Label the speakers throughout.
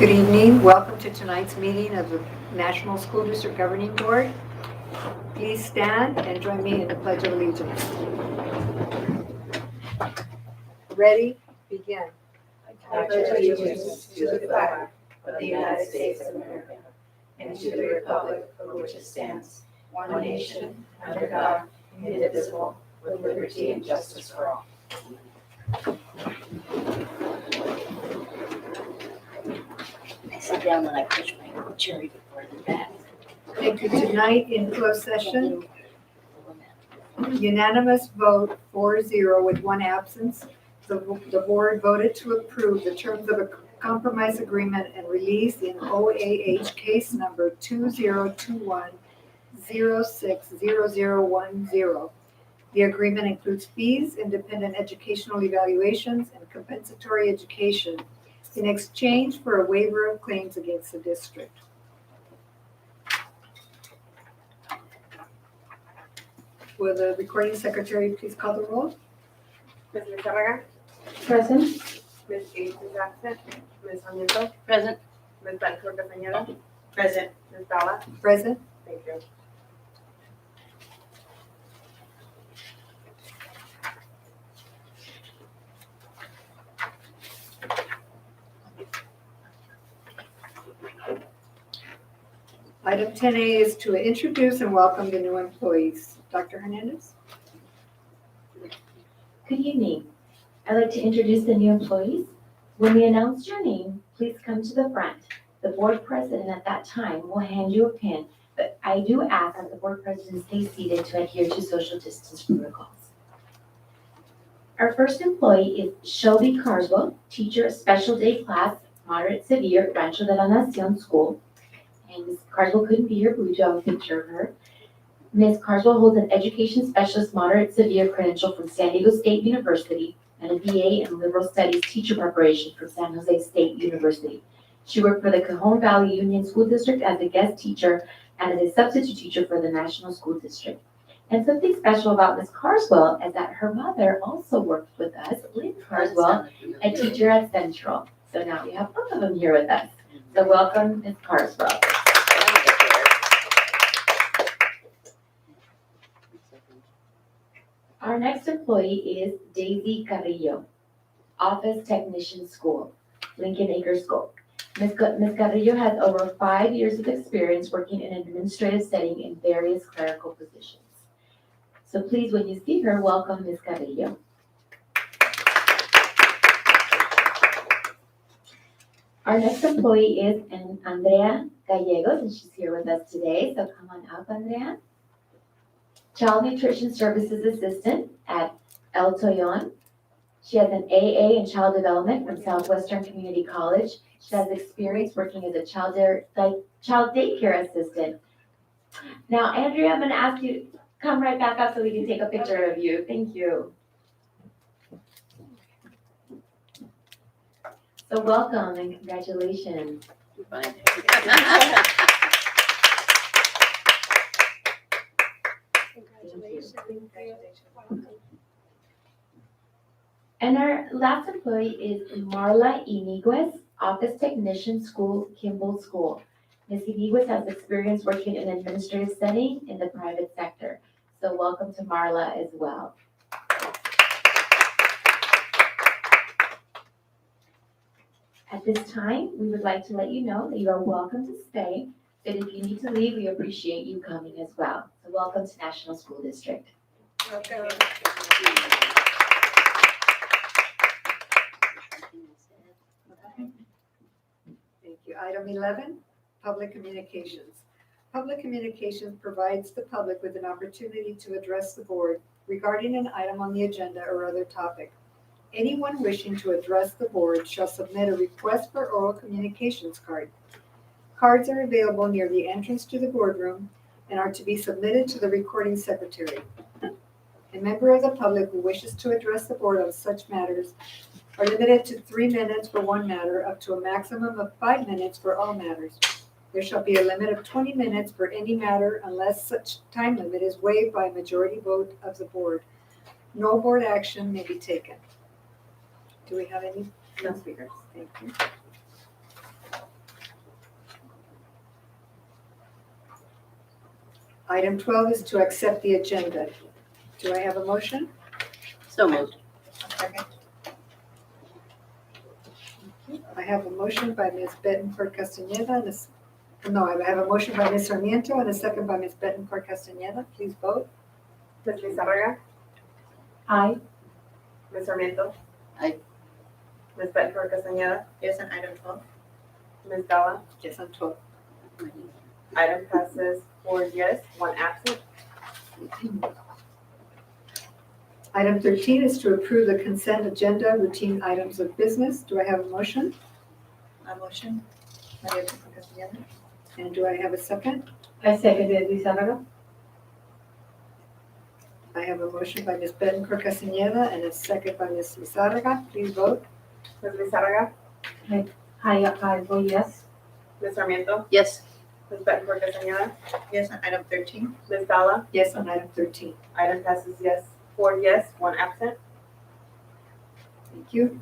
Speaker 1: Good evening. Welcome to tonight's meeting of the National School District Governing Board. Please stand and join me in the Pledge of Allegiance. Ready? Begin.
Speaker 2: I pledge allegiance to the flag of the United States of America and to the republic for which it stands, one nation, under God, indivisible, with liberty and justice for all.
Speaker 3: I sit down when I push my chair before the back.
Speaker 1: Thank you. Tonight in closed session, unanimous vote 4-0 with one absence. The board voted to approve the terms of a compromise agreement and release in OAH case number 2021-060010. The agreement includes fees, independent educational evaluations, and compensatory education in exchange for a waiver of claims against the district. Will the recording secretary please call the roll?
Speaker 4: Ms. Lizarraga?
Speaker 2: Present.
Speaker 4: Ms. Gates is absent. Ms. Sarmiento?
Speaker 3: Present.
Speaker 4: Ms. Benford Castañeda?
Speaker 3: Present.
Speaker 4: Ms. Dalla?
Speaker 1: Present.
Speaker 4: Thank you.
Speaker 1: Item 10A is to introduce and welcome the new employees. Dr. Hernandez?
Speaker 2: Good evening. I'd like to introduce the new employees. When we announce your name, please come to the front. The board president at that time will hand you a pin, but I do ask that the board president stay seated to adhere to social distance protocols. Our first employee is Shelby Carso, teacher, special day class, moderate severe, Rancho de la Nacion School. And Ms. Carswell couldn't be here, but we do have a picture of her. Ms. Carswell holds an education specialist moderate severe credential from San Diego State University and a BA in liberal studies teacher preparation from San Jose State University. She worked for the Cajon Valley Union School District as a guest teacher and as a substitute teacher for the National School District. And something special about Ms. Carswell is that her mother also worked with us, Lynn Carswell, a teacher at Central. So now we have both of them here with us. So welcome, Ms. Carswell. Our next employee is Daisy Carrillo, Office Technician School, Lincoln Acres School. Ms. Carrillo has over 5 years of experience working in an administrative setting in various clerical positions. So please, when you see her, welcome Ms. Carrillo. Our next employee is Andrea Gallegos, and she's here with us today. So come on up, Andrea. Child Nutrition Services Assistant at El Toyon. She has an AA in Child Development from Southwestern Community College. She has experience working as a child daycare assistant. Now, Andrea, I'm going to ask you to come right back up so we can take a picture of you. Thank you. So welcome and congratulations. And our last employee is Marla Iniguez, Office Technician School, Kimball School. Ms. Iniguez has experience working in an administrative setting in the private sector. So welcome to Marla as well. At this time, we would like to let you know that you are welcome to stay, but if you need to leave, we appreciate you coming as well. So welcome to National School District.
Speaker 4: Okay.
Speaker 1: Thank you. Item 11, public communications. Public communications provides the public with an opportunity to address the board regarding an item on the agenda or other topic. Anyone wishing to address the board shall submit a request for oral communications card. Cards are available near the entrance to the boardroom and are to be submitted to the recording secretary. A member of the public who wishes to address the board on such matters are limited to 3 minutes for one matter, up to a maximum of 5 minutes for all matters. There shall be a limit of 20 minutes for any matter unless such time limit is waived by a majority vote of the board. No board action may be taken. Do we have any? No speakers. Thank you. Item 12 is to accept the agenda. Do I have a motion?
Speaker 3: So moved.
Speaker 4: Second.
Speaker 1: I have a motion by Ms. Bettencourt Castaneda and I have a motion by Ms. Sarmiento and a second by Ms. Bettencourt Castaneda. Please vote.
Speaker 4: Ms. Lizarraga.
Speaker 2: Aye.
Speaker 4: Ms. Sarmiento.
Speaker 3: Aye.
Speaker 4: Ms. Bettencourt Castañeda.
Speaker 3: Yes, on item 12.
Speaker 4: Ms. Dalla.
Speaker 1: Yes, on 12.
Speaker 4: Item passes 4 yes, 1 absent.
Speaker 1: Item 13 is to approve the consent agenda routine items of business. Do I have a motion?
Speaker 3: A motion. Maria Bettencourt Castañeda.
Speaker 1: And do I have a second?
Speaker 2: I seconded Lizarraga.
Speaker 1: I have a motion by Ms. Bettencourt Castaneda and a second by Ms. Lizarraga. Please vote.
Speaker 4: Ms. Lizarraga.
Speaker 2: I vote yes.
Speaker 4: Ms. Sarmiento.
Speaker 3: Yes.
Speaker 4: Ms. Bettencourt Castañeda.
Speaker 3: Yes, on item 13.
Speaker 4: Ms. Dalla.
Speaker 1: Yes on item 13.
Speaker 4: Item passes 4 yes, 1 absent.
Speaker 1: Thank you.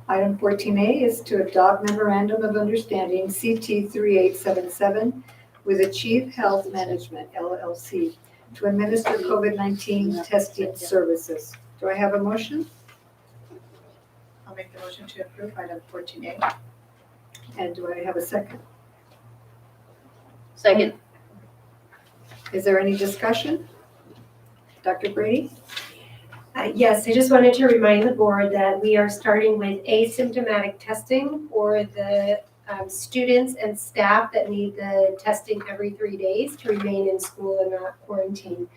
Speaker 1: Item 14A is to adopt memorandum of understanding CT 3877 with Achieve Health Management LLC to administer COVID-19 testing services. Do I have a motion?
Speaker 3: I'll make the motion to approve item 14A.
Speaker 1: And do I have a second?
Speaker 3: Second.
Speaker 1: Is there any discussion? Dr. Brady?
Speaker 5: Yes, I just wanted to remind the board that we are starting with asymptomatic testing for the students and staff that need the testing every 3 days to remain in school and not quarantine.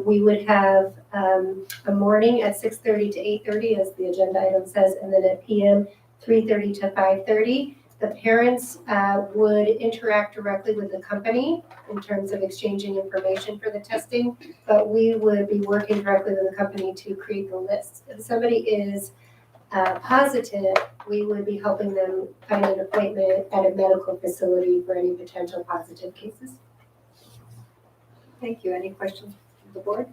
Speaker 5: We would have a morning at 6:30 to 8:30, as the agenda item says, and then at PM 3:30 to 5:30. The parents would interact directly with the company in terms of exchanging information for the testing, but we would be working directly with the company to create the list. If somebody is positive, we would be helping them find an appointment at a medical facility for any potential positive cases.
Speaker 1: Thank you. Any questions from the board?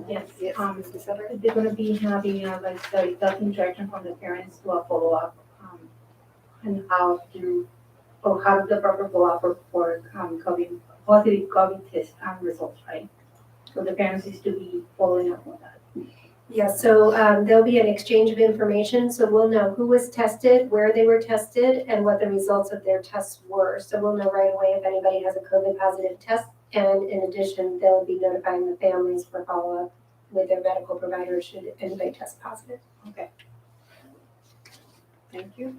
Speaker 2: Yes.
Speaker 1: Yes, Ms. Lizarraga?
Speaker 2: They're gonna be having like the interaction from the parents to a follow-up, and how to the proper follow-up for COVID, positive COVID test results, right? So the parents is to be following up on that.
Speaker 5: Yeah, so there'll be an exchange of information, so we'll know who was tested, where they were tested, and what the results of their tests were. So we'll know right away if anybody has a COVID positive test, and in addition, they'll be notifying the families for follow-up with their medical provider should anybody test positive.
Speaker 1: Thank you.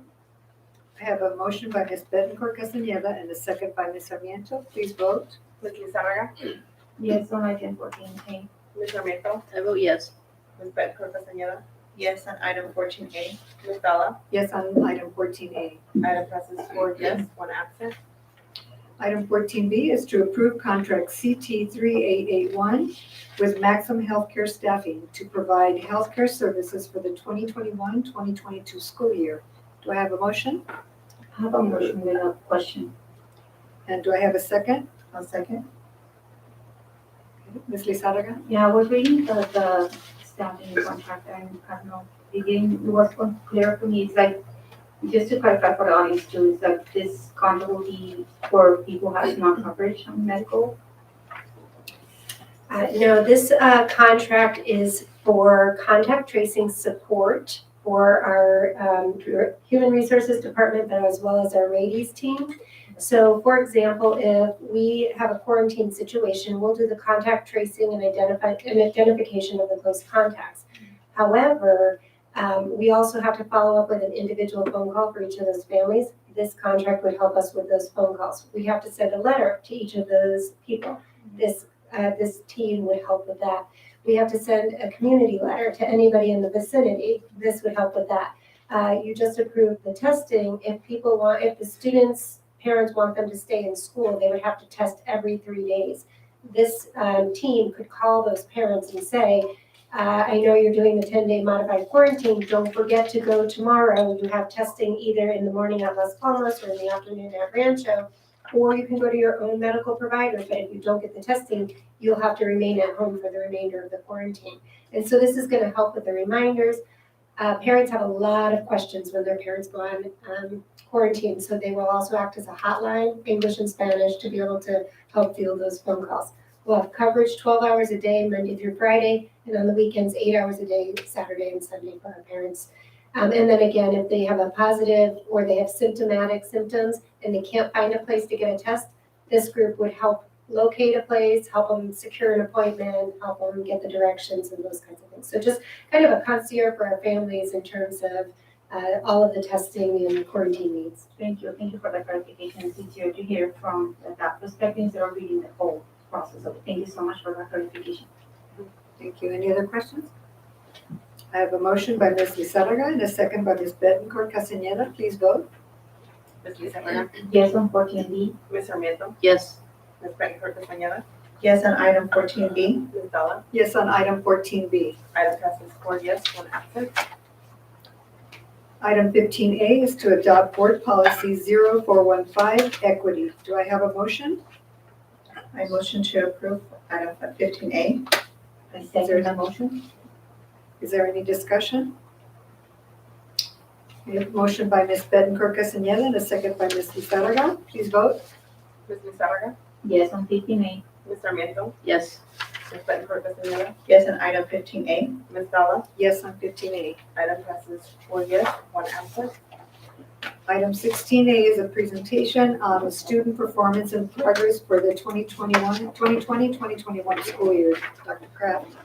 Speaker 1: I have a motion by Ms. Bettencourt Castaneda and a second by Ms. Sarmiento. Please vote.
Speaker 4: Ms. Lizarraga.
Speaker 2: Yes, on item 14A.
Speaker 4: Ms. Sarmiento.
Speaker 3: I vote yes.
Speaker 4: Ms. Bettencourt Castañeda.
Speaker 3: Yes, on item 14A.
Speaker 4: Ms. Dalla.
Speaker 1: Yes on item 14A.
Speaker 4: Item passes 4 yes, 1 absent.
Speaker 1: Item 14B is to approve contract CT 3881 with Maxim Healthcare Staffing to provide healthcare services for the 2021-2022 school year. Do I have a motion?
Speaker 2: I have a motion with a question.
Speaker 1: And do I have a second?
Speaker 3: I'll second.
Speaker 1: Ms. Lizarraga?
Speaker 2: Yeah, I was reading the staffing contract and I don't know, it was unclear for me. It's like, just to clarify for the audience too, is that this contract will be for people who have non-coverage on medical.
Speaker 5: No, this contract is for contact tracing support for our human resources department, but as well as our rabies team. So for example, if we have a quarantine situation, we'll do the contact tracing and identification of the close contacts. However, we also have to follow up with an individual phone call for each of those families. This contract would help us with those phone calls. We have to send a letter to each of those people. This team would help with that. We have to send a community letter to anybody in the vicinity. This would help with that. You just approved the testing. If the students' parents want them to stay in school, they would have to test every 3 days. This team could call those parents and say, I know you're doing the 10-day modified quarantine. Don't forget to go tomorrow. You have testing either in the morning at Las Palmas or in the afternoon at Rancho, or you can go to your own medical provider. But if you don't get the testing, you'll have to remain at home for the remainder of the quarantine. And so this is going to help with the reminders. Parents have a lot of questions when their parents go on quarantine, so they will also act as a hotline, English and Spanish, to be able to help field those phone calls. We'll have coverage 12 hours a day, Monday through Friday, and on the weekends, 8 hours a day, Saturday and Sunday for our parents. And then again, if they have a positive or they have symptomatic symptoms and they can't find a place to get a test, this group would help locate a place, help them secure an appointment, help them get the directions and those kinds of things. So just kind of a concierge for our families in terms of all of the testing and quarantine needs.
Speaker 2: Thank you for the clarification. It's easier to hear from that perspective instead of reading the whole process. So thank you so much for that clarification.
Speaker 1: Thank you. Any other questions? I have a motion by Ms. Lizarraga and a second by Ms. Bettencourt Castañeda. Please vote.
Speaker 4: Ms. Lizarraga.
Speaker 2: Yes on 14B.
Speaker 4: Ms. Sarmiento.
Speaker 3: Yes.
Speaker 4: Ms. Bettencourt Castañeda.
Speaker 6: Yes on item 14B.
Speaker 4: Ms. Dalla.
Speaker 1: Yes on item 14B.
Speaker 4: Item passes 4 yes, 1 absent.
Speaker 1: Item 15A is to adopt Board Policy 0415, Equity. Do I have a motion?
Speaker 6: I motion to approve item 15A.
Speaker 2: I second the motion.
Speaker 1: Is there any discussion? We have a motion by Ms. Bettencourt Castañeda and a second by Ms. Lizarraga. Please vote.
Speaker 4: Ms. Lizarraga.
Speaker 2: Yes on 15A.
Speaker 4: Ms. Sarmiento.
Speaker 3: Yes.
Speaker 4: Ms. Bettencourt Castañeda.
Speaker 6: Yes on item 15A.
Speaker 4: Ms. Dalla.
Speaker 1: Yes on 15A.
Speaker 4: Item passes 4 yes, 1 absent.
Speaker 1: Item 16A is a presentation on student performance and progress for the 2020-2021 school year. Dr. Kraft.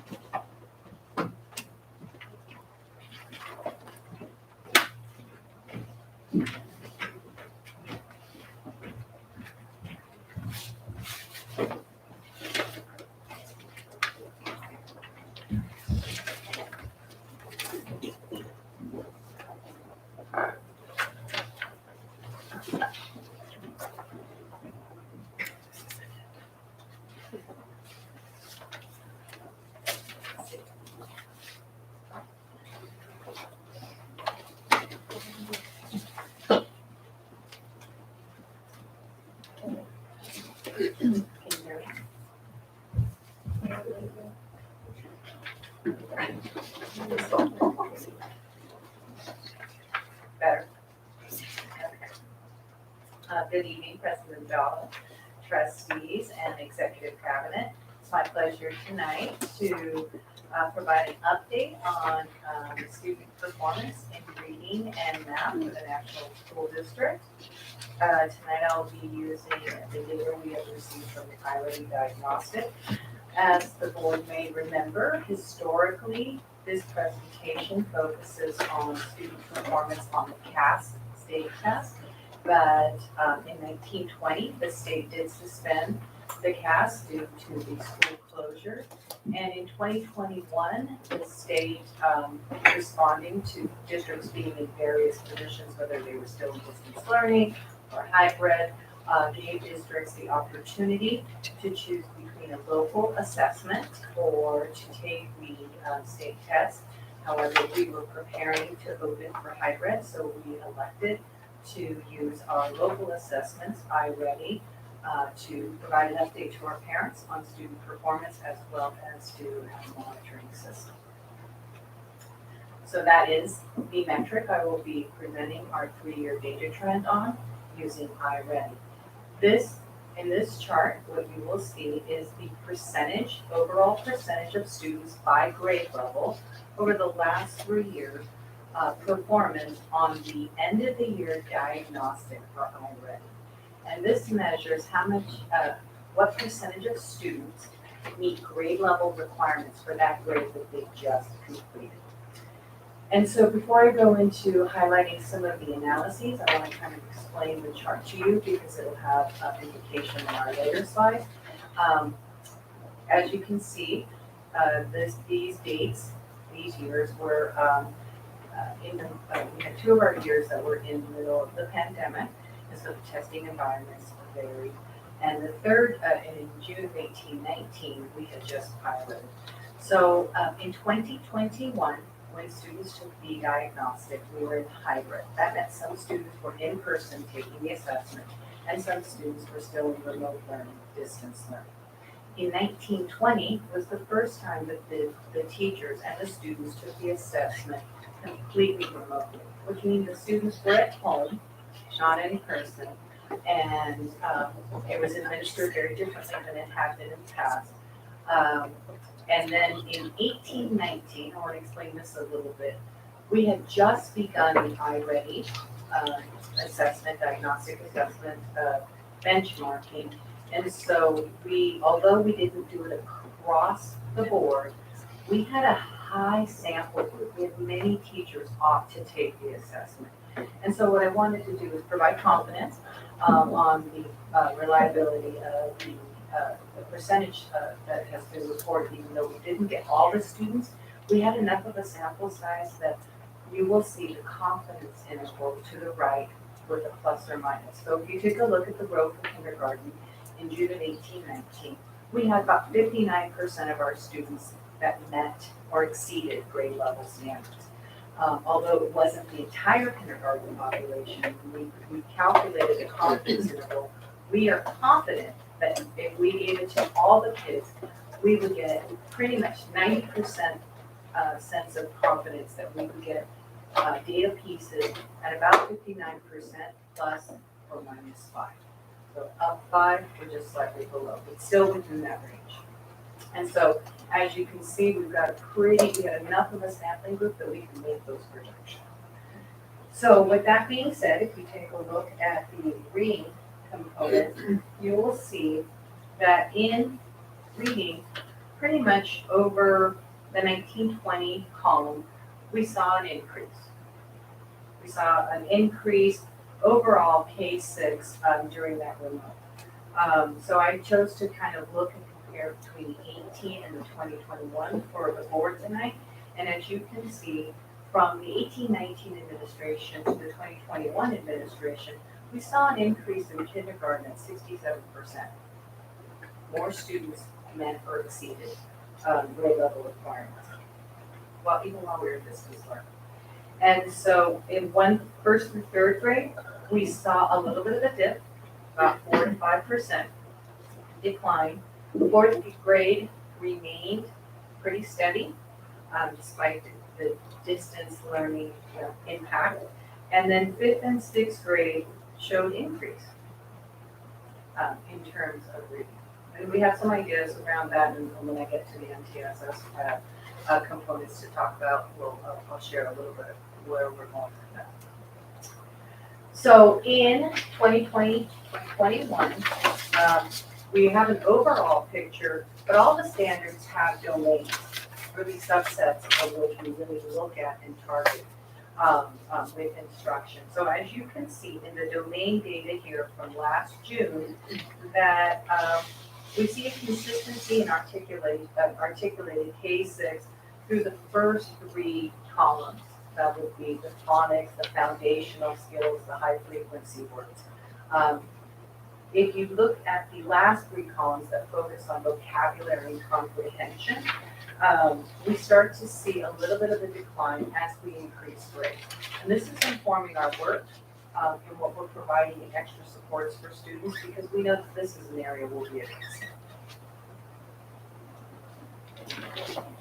Speaker 7: Better. Good evening, President Dahl, trustees, and executive cabinet. It's my pleasure tonight to provide an update on student performance in reading and math for the National School District. Tonight I'll be using the data we have received from the Ira Diagnostic. As the board may remember, historically, this presentation focuses on student performance on the CAS state test. But in 1920, the state did suspend the CAS due to the school closure. And in 2021, the state, responding to districts being in various positions, whether they were still in distance learning or hybrid, gave districts the opportunity to choose between a local assessment or to take the state test. However, we were preparing to open for hybrid, so we elected to use our local assessments, iReady, to provide an update to our parents on student performance as well as to have a monitoring system. So that is the metric I will be presenting our 3-year data trend on using iReady. In this chart, what you will see is the percentage, overall percentage of students by grade level over the last 3 years, performance on the end of the year diagnostic for iReady. And this measures how much, what percentage of students meet grade level requirements for that grade that they just completed. And so before I go into highlighting some of the analyses, I want to kind of explain the chart to you because it'll have implication in our later slides. As you can see, these dates, these years were we had 2 of our years that were in the middle of the pandemic, and so the testing environments varied. And the third, in June of 1819, we had just piloted. So in 2021, when students took the diagnostic, we were in hybrid. That meant some students were in person taking the assessment, and some students were still in remote learning, distance learning. In 1920 was the first time that the teachers and the students took the assessment completely remotely, which means the students were at home, not in person, And it was administered very differently than it had been in the past. And then in 1819, I want to explain this a little bit. We had just begun the iReady assessment, diagnostic assessment, benchmarking. And so although we didn't do it across the board, we had a high sample group. We had many teachers opt to take the assessment. And so what I wanted to do is provide confidence on the reliability of the percentage that has been reported, even though we didn't get all the students. We had enough of a sample size that you will see the confidence interval to the right with a plus or minus. So if you take a look at the row for kindergarten in June of 1819, we had about 59% of our students that met or exceeded grade level standards. Although it wasn't the entire kindergarten population, we calculated the confidence interval. We are confident that if we gave it to all the kids, we would get pretty much 90% sense of confidence that we would get data pieces at about 59% plus or minus 5. So up 5 or just slightly below, but still within that range. And so as you can see, we had enough of a sampling group that we can make those projections. So with that being said, if you take a look at the reading component, you will see that in reading, pretty much over the 1920 column, we saw an increase. We saw an increase overall K-6 during that remote. So I chose to kind of look and compare between the 18 and the 2021 for the board tonight. And as you can see, from the 18-19 administration to the 2021 administration, we saw an increase in kindergarten at 67%. More students met or exceeded grade level requirements. Well, even while we were in distance learning. And so in first through third grade, we saw a little bit of a dip, about 4 to 5% decline. Fourth grade remained pretty steady, despite the distance learning impact. And then fifth and sixth grade showed increase in terms of reading. And we have some ideas around that, and when I get to the MTSS components to talk about, I'll share a little bit of where we're going with that. So in 2020, 2021, we have an overall picture, but all the standards have domains, really subsets of which we really look at and target with instruction. So as you can see in the domain data here from last June, that we see a consistency in articulated K-6 through the first 3 columns. That would be the phonics, the foundational skills, the high frequency words. If you look at the last 3 columns that focus on vocabulary and comprehension, we start to see a little bit of a decline as we increase grade. And this is informing our work and what we're providing in extra supports for students, because we know that this is an area we'll be addressing.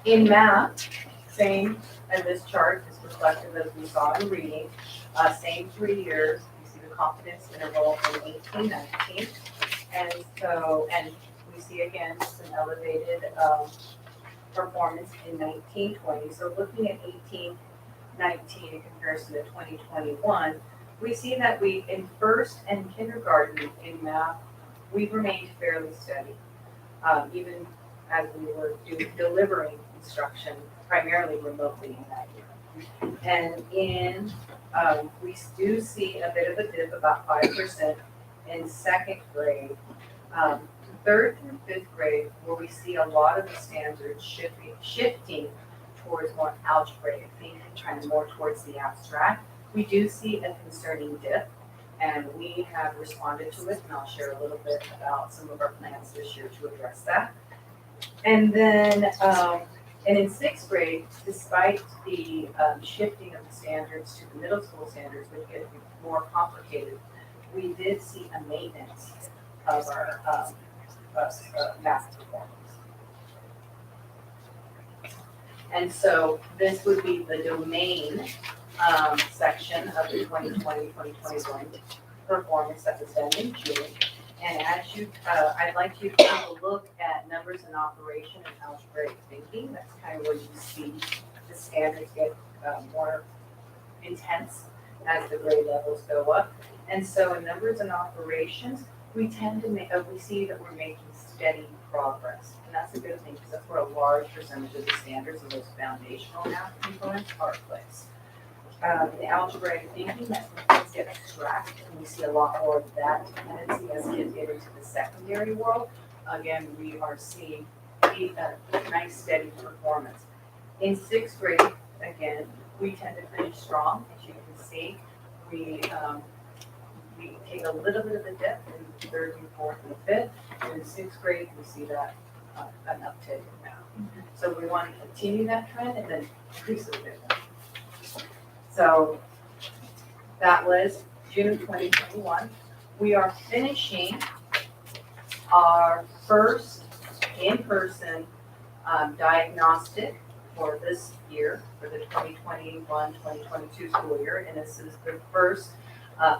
Speaker 7: In math, same as this chart is reflective as we saw in reading, same 3 years. You see the confidence interval in 18-19. And we see again some elevated performance in 19-20. So looking at 18-19 in comparison to 2021, we see that in first and kindergarten in math, we've remained fairly steady, even as we were delivering instruction primarily remotely in that year. And we do see a bit of a dip, about 5% in second grade. Third through fifth grade, where we see a lot of the standards shifting towards more algebraic thinking, kind of more towards the abstract, we do see a concerning dip, and we have responded to it, and I'll share a little bit about some of our plans this year to address that. And then, and in sixth grade, despite the shifting of the standards to the middle school standards, which get more complicated, we did see a maintenance of our math performance. And so this would be the domain section of the 2020-2021 performance that was done in June. And as you, I'd like you to take a look at numbers in operation and algebraic thinking. That's kind of where you see the standards get more intense as the grade levels go up. And so in numbers and operations, we tend to make, we see that we're making steady progress. And that's a good thing because that's where a large percentage of the standards and those foundational math components are placed. The algebraic thinking, that's when kids get abstract, and we see a lot more of that tendency as kids get into the secondary world. Again, we are seeing a nice steady performance. In sixth grade, again, we tend to finish strong, as you can see. We take a little bit of a dip in third and fourth and fifth. In sixth grade, we see that an uptick now. So we want to continue that trend and then increase it a bit. So that was June 2021. We are finishing our first in-person diagnostic for this year, for the 2021-2022 school year, and this is the first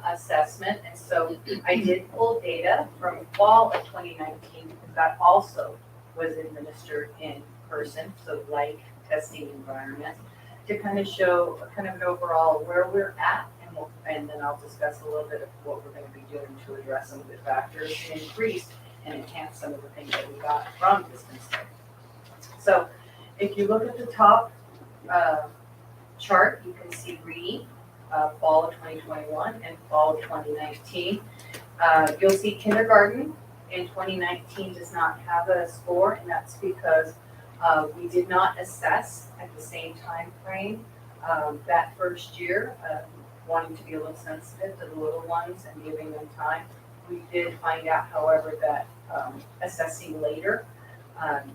Speaker 7: assessment. And so I did pull data from fall of 2019 because that also was administered in person, so like testing environment, to kind of show kind of an overall where we're at, and then I'll discuss a little bit of what we're going to be doing to address some of the factors and increase and enhance some of the things that we got from this mistake. So if you look at the top chart, you can see reading, fall of 2021 and fall of 2019. You'll see kindergarten in 2019 does not have a score, and that's because we did not assess at the same time frame that first year, wanting to be a little sensitive to the little ones and giving them time. We did find out, however, that assessing later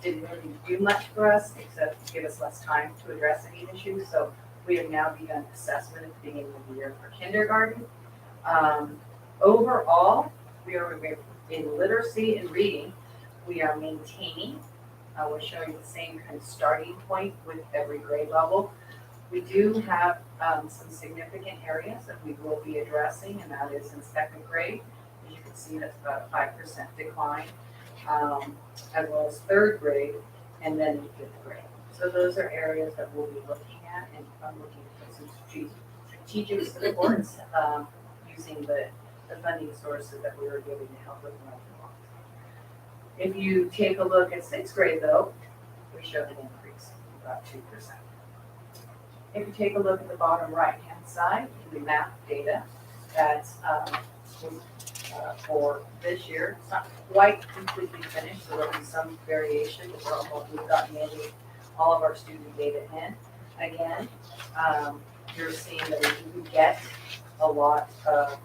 Speaker 7: didn't really do much for us except give us less time to address any issues. So we have now begun assessment at the beginning of the year for kindergarten. Overall, we are in literacy and reading. We are maintaining. We're showing the same kind of starting point with every grade level. We do have some significant areas that we will be addressing, and that is in second grade. As you can see, that's about a 5% decline, as well as third grade, and then in fifth grade. So those are areas that we'll be looking at, and I'm looking for some strategic supports using the funding sources that we were giving to help with learning. If you take a look at sixth grade, though, we showed an increase of about 2%. If you take a look at the bottom right-hand side, the math data that's for this year, it's not quite completely finished, so there'll be some variation, but we've got nearly all of our student data in. Again, you're seeing that we do get a lot of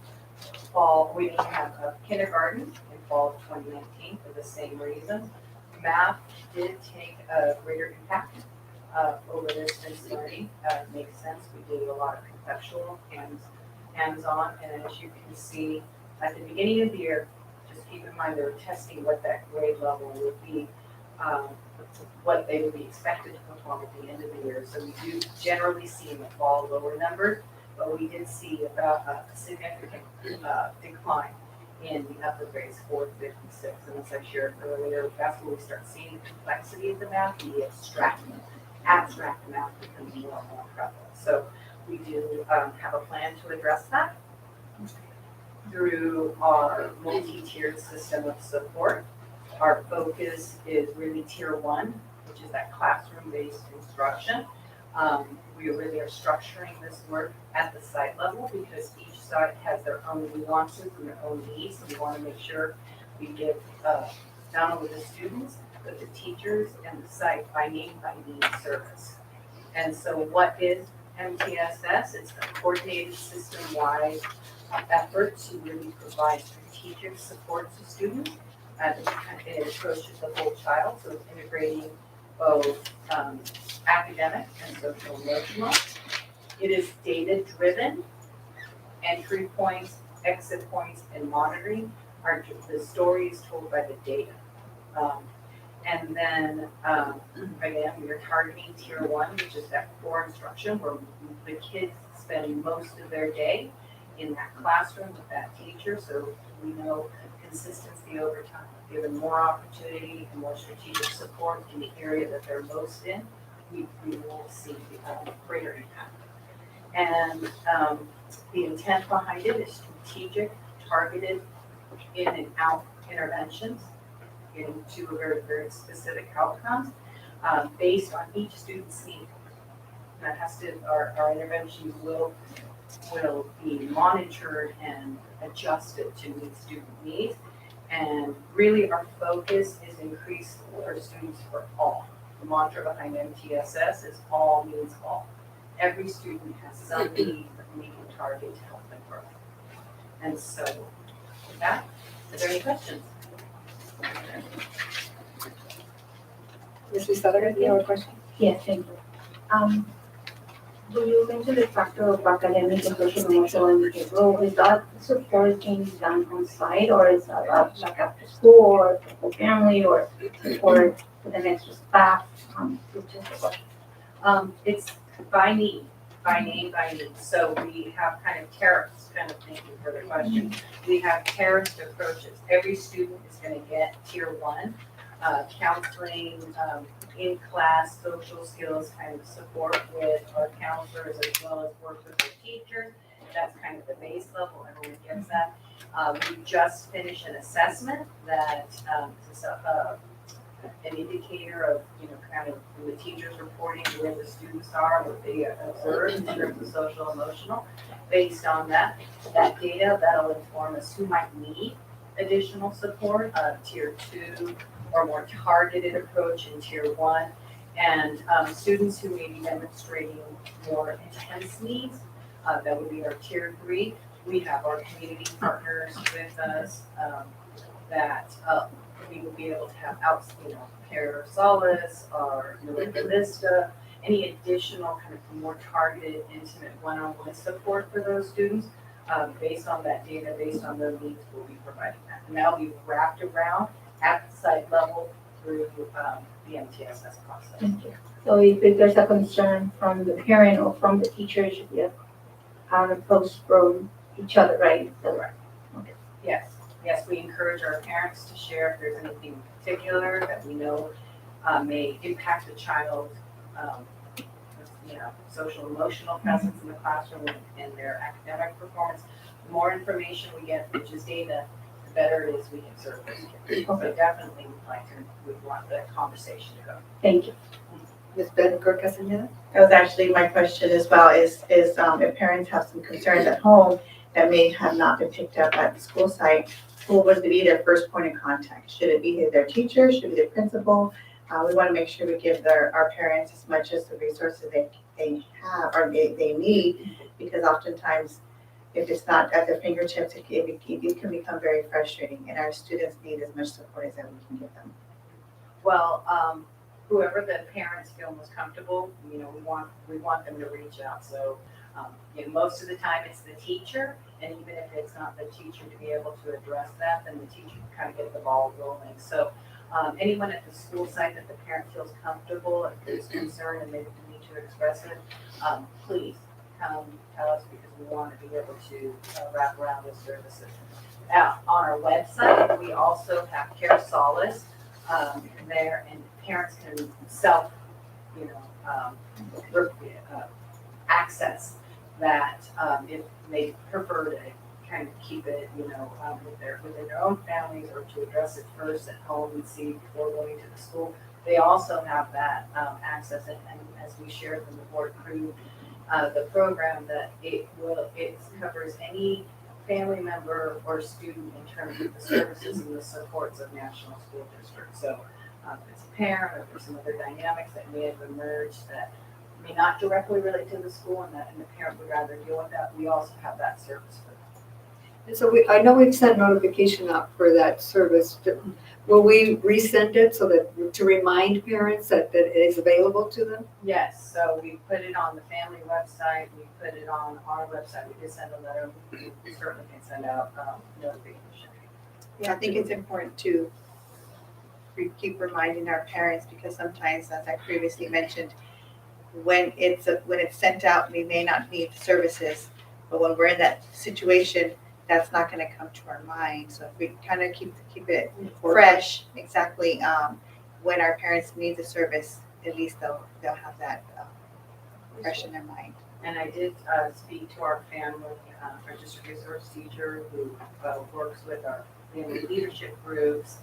Speaker 7: fall. We didn't have a kindergarten in fall of 2019 for the same reason. Math did take a greater impact over distance learning. Makes sense. We did a lot of conceptual hands-on, and as you can see at the beginning of the year, just keep in mind they were testing what that grade level would be, what they would be expected to perform at the end of the year. So we do generally see in the fall lower numbers, but we did see about a significant decline in the upper grades, 4th, 5th, and 6th. And as I shared earlier, that's where we start seeing the complexity of the math, the abstract math becomes more and more prevalent. So we do have a plan to address that through our multi-tiered system of support. Our focus is really tier 1, which is that classroom-based instruction. We really are structuring this work at the site level because each site has their own nuances and their own needs. So we want to make sure we give not only the students, but the teachers and the site by name service. And so what is MTSS? It's a coordinated system-wide effort to really provide strategic support to students. It approaches the whole child, so it's integrating both academic and social emotional. It is data-driven. Entry points, exit points, and monitoring are the stories told by the data. And then, again, we're targeting tier 1, which is that core instruction where the kids spend most of their day. in that classroom with that teacher, so we know consistency over time, given more opportunity and more strategic support in the area that they're most in, we will see greater impact. And the intent behind it is strategic, targeted in and out interventions, getting to a very, very specific outcomes based on each student's need. That has to, our interventions will be monitored and adjusted to meet student needs. And really our focus is increased for students for all. The mantra behind MTSS is all means all. Every student has some need that we can target to help them grow. And so with that, are there any questions?
Speaker 1: Mrs. Sutherland, you have a question?
Speaker 8: Yes, thank you. Do you mention the factor of academic and social emotional and behavioral? Is that support being done on site, or is that like after school or for family or support with an extra staff? It's just a question.
Speaker 7: It's by need, by name, by need. So we have kind of tariffs, thank you for the question. We have tariffed approaches. Every student is gonna get tier 1, counseling, in class, social skills kind of support with our counselors as well as work with the teachers. That's kind of the base level, everyone gets that. We just finished an assessment that is an indicator of, kind of the teachers reporting where the students are, what they observe in terms of social emotional. Based on that data, that'll inform us who might need additional support, tier 2 or more targeted approach in tier 1. And students who may be demonstrating more intense needs, that would be our tier 3. We have our community partners with us that we will be able to have out, Care Solace or Nueva Vista, any additional kind of more targeted, intimate one-on-one support for those students. Based on that data, based on their needs, we'll be providing that. And that'll be wrapped around at the site level through the MTSS process.
Speaker 8: Thank you. So if there's a concern from the parent or from the teacher, it should be an approach from each other, right?
Speaker 7: Correct.
Speaker 8: Okay.
Speaker 7: Yes, we encourage our parents to share if there's anything in particular that we know may impact the child's social emotional presence in the classroom and their academic performance. The more information we get, which is data, the better it is we can serve those kids. So definitely we'd want the conversation to go.
Speaker 8: Thank you.
Speaker 1: Ms. Betancourt Castaneda?
Speaker 6: That was actually my question as well, is if parents have some concerns at home that may have not been picked up at the school site, who would be their first point of contact? Should it be their teacher? Should it be their principal? We want to make sure we give our parents as much as the resources they have or they need, because oftentimes if it's not at their fingertips, it can become very frustrating, and our students need as much support as that we can give them.
Speaker 7: Well, whoever the parents feel most comfortable, we want them to reach out. So, most of the time it's the teacher, and even if it's not the teacher to be able to address that, then the teacher can kind of get the ball rolling. So, anyone at the school site that the parent feels comfortable, if there's concern and they need to express it, please come tell us, because we want to be able to wrap around the services. On our website, we also have Care Solace there, and parents can access that if they prefer to kind of keep it, within their own families, or to address it first at home and see before going to the school. They also have that access, and as we shared when the board approved the program, that it covers any family member or student in terms of the services and the supports of National School District. So if it's a parent, or if there's some other dynamics that may have emerged that may not directly relate to the school, and the parent would rather deal with that, we also have that service for them.
Speaker 1: And so I know we've sent notification out for that service. Will we resend it so that, to remind parents that it is available to them?
Speaker 7: Yes, so we put it on the family website, we put it on our website, we did send a letter, we certainly can send out notification.
Speaker 6: Yeah, I think it's important to keep reminding our parents, because sometimes, as I previously mentioned, when it's sent out, we may not need the services, But when we're in that situation, that's not gonna come to our mind. So if we kind of keep it fresh, exactly, when our parents need the service, at least they'll have that fresh in their mind.
Speaker 7: And I did speak to our family, our district resource teacher who works with our family leadership groups,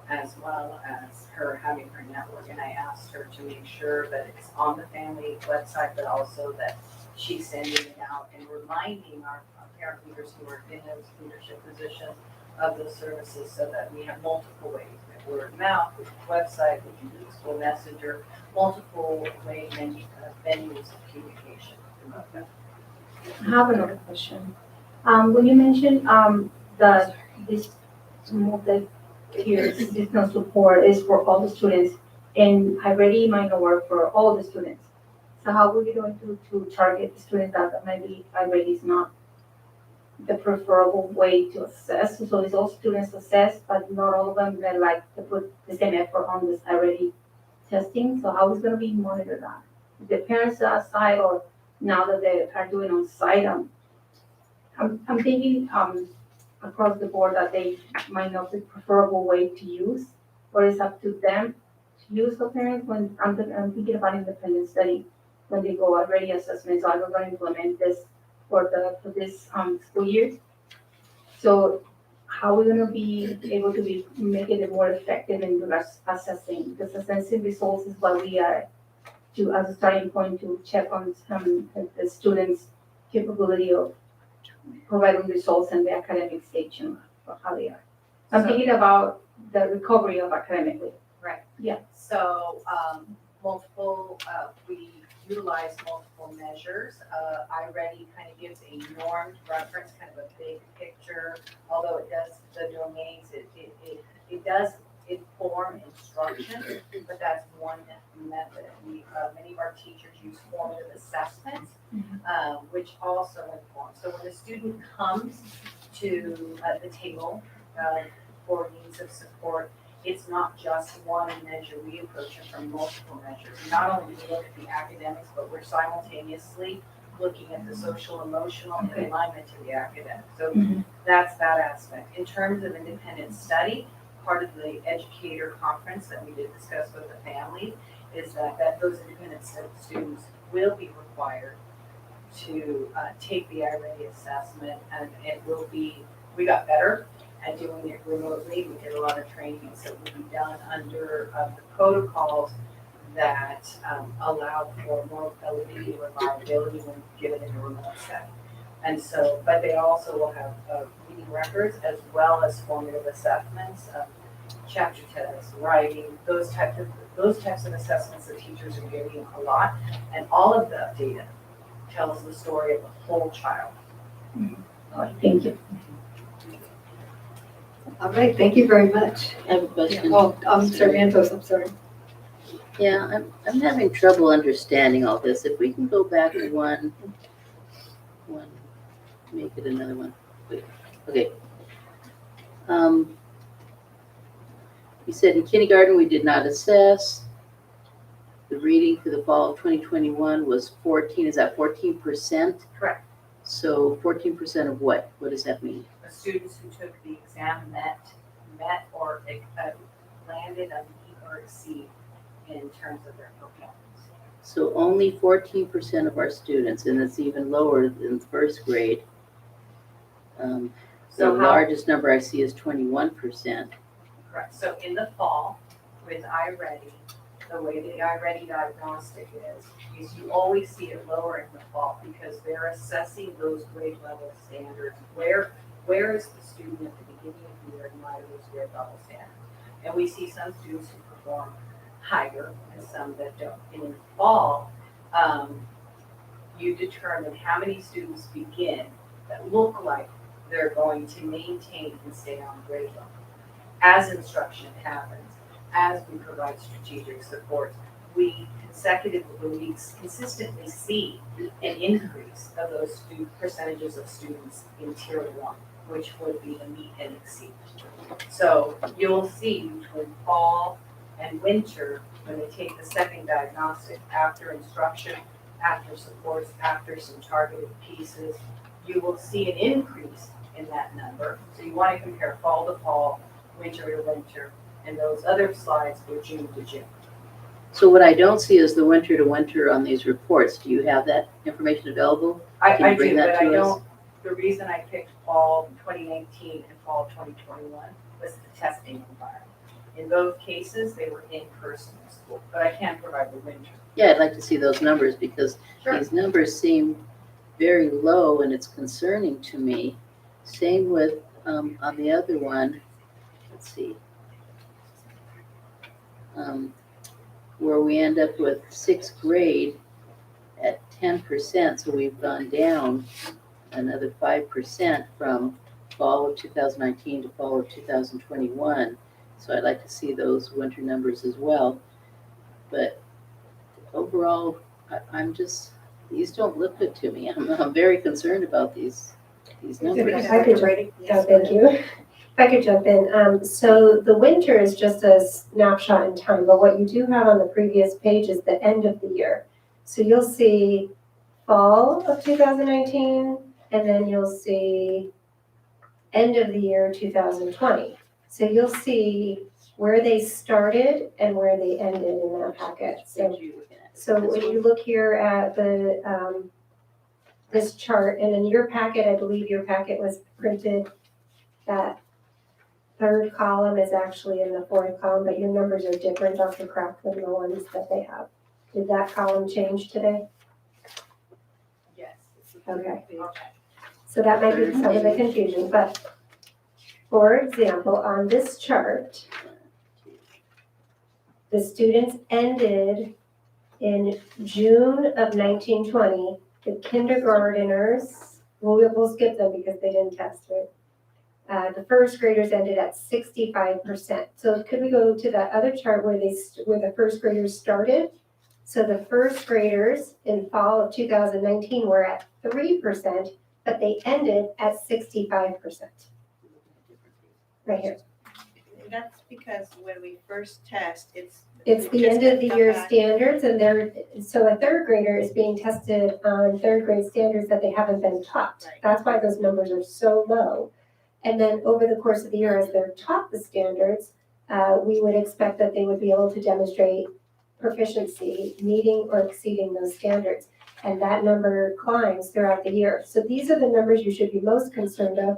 Speaker 7: as well as her having her network. And I asked her to make sure that it's on the family website, but also that she's sending it out and reminding our parent leaders who are in those leadership positions of those services, so that we have multiple ways. We have word of mouth, we have website, we can use school messenger, multiple ways and venues of communication.
Speaker 8: I have another question. When you mentioned, this multi-tier distance support is for all the students, and I already might not work for all the students. So how are we going to target the students that maybe already is not the preferable way to assess? So it's all students assessed, but not all of them that like to put the same effort on this already testing. So how is going to be monitored that? The parents aside, or now that they are doing on site, I'm thinking across the board that they might not be preferable way to use, or it's up to them to use the parents. When I'm thinking about independent study, when they go already assessments, so I'm going to implement this for this school year. So how are we going to be able to make it more effective in assessing? Because assessing results is what we are to as a starting point to check on the students' capability of providing results and the academic stage and how they are. I'm thinking about the recovery of academically.
Speaker 7: Right.
Speaker 8: Yeah.
Speaker 7: So, we utilize multiple measures. iReady kind of gives a normed reference, kind of a big picture, although it does the domains, it does inform instruction, but that's one method. Many of our teachers use formative assessments, which also inform. So when a student comes to the table for needs of support, it's not just one measure. We approach it from multiple measures. Not only do we look at the academics, but we're simultaneously looking at the social, emotional, and alignment to the academic. So that's that aspect. In terms of independent study, part of the educator conference that we did discuss with the family is that those independent students will be required to take the iReady assessment, and it will be, we got better at doing it remotely. We did a lot of training, so it will be done under the protocols that allow for more validity and reliability when given in a remote setting. And so, but they also will have reading records as well as formative assessments, chapter tests, writing, those types of assessments that teachers are getting a lot, and all of that data tells the story of the whole child.
Speaker 8: All right, thank you.
Speaker 1: All right, thank you very much.
Speaker 3: I have a question.
Speaker 1: Oh, Sarmientos, I'm sorry.
Speaker 3: Yeah, I'm having trouble understanding all this. If we can go back to one, make it another one. Wait, okay. You said in kindergarten we did not assess. The reading for the fall of 2021 was 14. Is that 14%?
Speaker 7: Correct.
Speaker 3: So 14% of what? What does that mean?
Speaker 7: The students who took the exam met or landed on meet or exceed in terms of their performance.
Speaker 3: So only 14% of our students, and it's even lower than first grade. The
Speaker 7: So how-
Speaker 3: largest number I see is 21%.
Speaker 7: Correct. So in the fall, with iReady, the way the iReady diagnostic is you always see it lower in the fall because they're assessing those grade level standards. Where is the student at the beginning of the year in light of those grade level standards? And we see some students who perform higher and some that don't. And in the fall, you determine how many students begin that look like they're going to maintain and stay on grade level. As instruction happens, as we provide strategic support, we consistently see an increase of those percentages of students in tier 1, which would be the meet and exceed. So you'll see between fall and winter, when they take the second diagnostic after instruction, after supports, after some targeted pieces, you will see an increase in that number. So you want to compare fall to fall, winter to winter, and those other slides were June to June.
Speaker 3: So what I don't see is the winter to winter on these reports. Do you have that information available? Can you
Speaker 7: I
Speaker 3: bring
Speaker 7: do,
Speaker 3: that
Speaker 7: but I
Speaker 3: to us?
Speaker 7: don't, the reason I picked fall 2019 and fall 2021 was the testing environment. In both cases, they were in person in school, but I can provide the winter.
Speaker 3: Yeah, I'd like to see those numbers because
Speaker 7: Sure.
Speaker 3: these numbers seem very low and it's concerning to me. Same with, on the other one, let's see. Where we end up with sixth grade at 10%, so we've gone down another 5% from fall of 2019 to fall of 2021. So I'd like to see those winter numbers as well. But overall, I'm just, these don't look good to me. I'm very concerned about these numbers.
Speaker 5: If I could thank you. If I could jump in. So the winter is just a snapshot in time, but what you do have on the previous page is the end of the year. So you'll see fall of 2019, and then you'll see end of the year 2020. So you'll see where they started and where they ended in that packet. So when you look here at the this chart, and in your packet, I believe your packet was printed, that third column is actually in the fourth column, but your numbers are different, Dr. Kraft, than the ones that they have. Did that column change today?
Speaker 7: Yes.
Speaker 5: Okay.
Speaker 7: Okay.
Speaker 5: So that might be some of the confusion, but for example, on this chart, the students ended in June of 1920. The kindergarteners, we'll skip them because they didn't test it. The first graders ended at 65%. So could we go to that other chart where the first graders started? So the first graders in fall of 2019 were at 3%, but they ended at 65%. Right here.
Speaker 6: That's because when we first test, it's
Speaker 5: The end of the year standards, and so a third grader is being tested on third grade standards that they haven't been taught.
Speaker 6: Right.
Speaker 5: That's why those numbers are so low. And then over the course of the year, as they're taught the standards, we would expect that they would be able to demonstrate proficiency, meeting or exceeding those standards. And that number climbs throughout the year. So these are the numbers you should be most concerned of.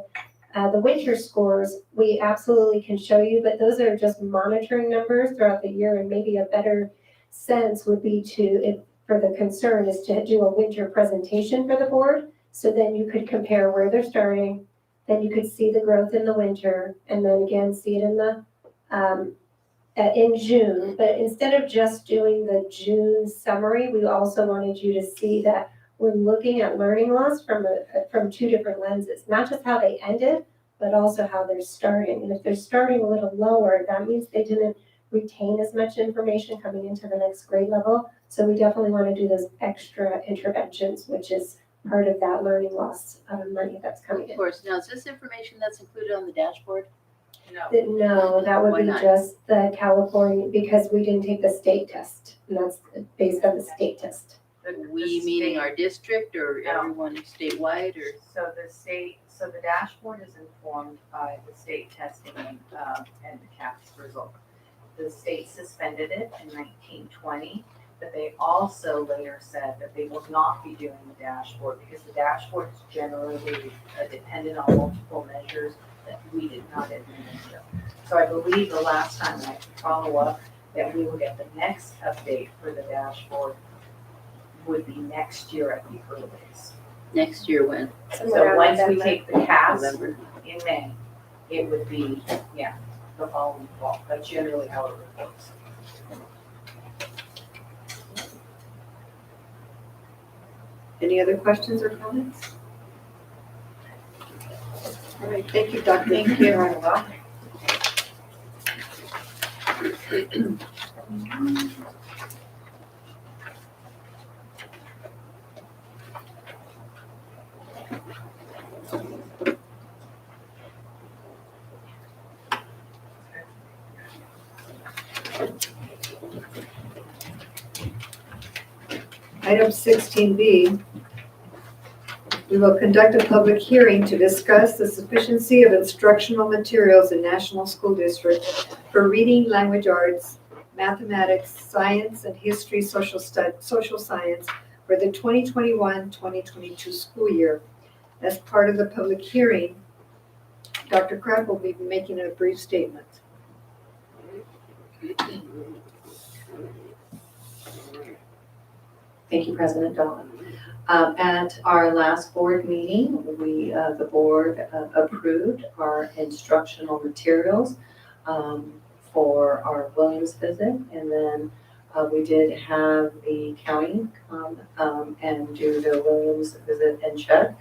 Speaker 5: The winter scores, we absolutely can show you, but those are just monitoring numbers throughout the year, and maybe a better sense would be for the concern is to do a winter presentation for the board, so then you could compare where they're starting, then you could see the growth in the winter, and then again, see it in June. But instead of just doing the June summary, we also wanted you to see that we're looking at learning loss from two different lenses, not just how they ended, but also how they're starting. And if they're starting a little lower, that means they didn't retain as much information coming into the next grade level. So we definitely want to do those extra interventions, which is part of that learning loss money that's coming
Speaker 3: Of
Speaker 5: in.
Speaker 3: course. Now, is this information that's included on the dashboard?
Speaker 7: No.
Speaker 5: No, that would
Speaker 3: Why
Speaker 5: be
Speaker 3: not?
Speaker 5: just the California, because we didn't take the state test, and that's based on the state test.
Speaker 3: We meaning our district or
Speaker 7: No.
Speaker 3: everyone statewide or?
Speaker 7: So the dashboard is informed by the state testing and the CAPS result. The state suspended it in 1920, but they also later said that they will not be doing the dashboard because the dashboard is generally dependent on multiple measures that we did not administer. So I believe the last time, and I can follow up, that we will get the next update for the dashboard would be next year at the earliest.
Speaker 3: Next year when?
Speaker 7: So once we take the CAS
Speaker 3: November.
Speaker 7: in May, it would be, the following fall. That's generally how it reports.
Speaker 1: Any other questions or comments? All right, thank you, Dr.
Speaker 7: Thank you. Very well.
Speaker 1: Item 16B, we will conduct a public hearing to discuss the sufficiency of instructional materials in National School District for reading, language arts, mathematics, science, and history, social science for the 2021-2022 school year. As part of the public hearing, Dr. Kraft will be making a brief statement.
Speaker 9: Thank you, President Dawn. At our last board meeting, the board approved our instructional materials for our Williams visit. And then we did have the county come and do the Williams visit and check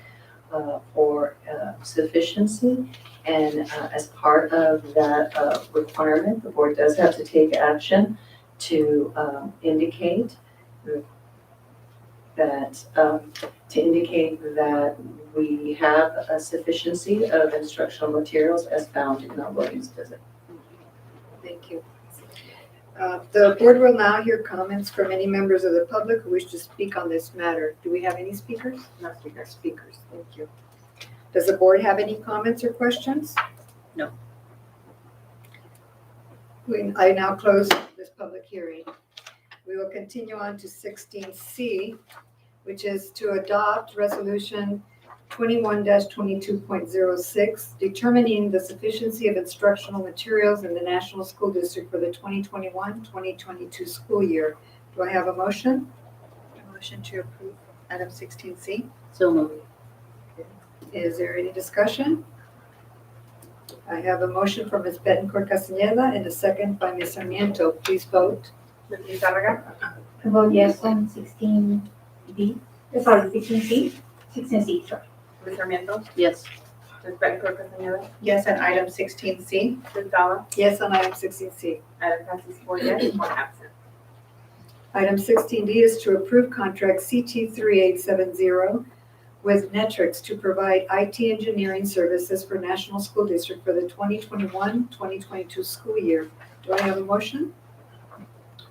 Speaker 9: for sufficiency. And as part of that requirement, the board does have to take action to indicate that we have a sufficiency of instructional materials as found in our Williams visit.
Speaker 1: Thank you. The board will now hear comments from any members of the public who wish to speak on this matter. Do we have any speakers? No speakers. Thank you. Does the board have any comments or questions?
Speaker 3: No.
Speaker 1: I now close this public hearing. We will continue on to 16C, which is to adopt resolution 21-22.06, determining the sufficiency of instructional materials in the National School District for the 2021-2022 school year. Do I have a motion? A motion to approve item 16C.
Speaker 3: So moved.
Speaker 1: Is there any discussion? I have a motion from Ms. Bettencourt Castañeda and a second by Ms. Sarmiento. Please vote.
Speaker 4: Ms. Lizarraga.
Speaker 8: I vote yes on 16B, sorry, 16C, 16C, sorry.
Speaker 4: Ms. Sarmiento.
Speaker 3: Yes.
Speaker 4: Ms. Bettencourt Castañeda.
Speaker 6: Yes, on item 16C.
Speaker 4: Ms. Gala.
Speaker 1: Yes on item 16C.
Speaker 4: Item passes 4 yes, 1 absent.
Speaker 1: Item 16D is to approve contract CT 3870 with Netrix to provide IT engineering services for National School District for the 2021-2022 school year. Do I have a motion?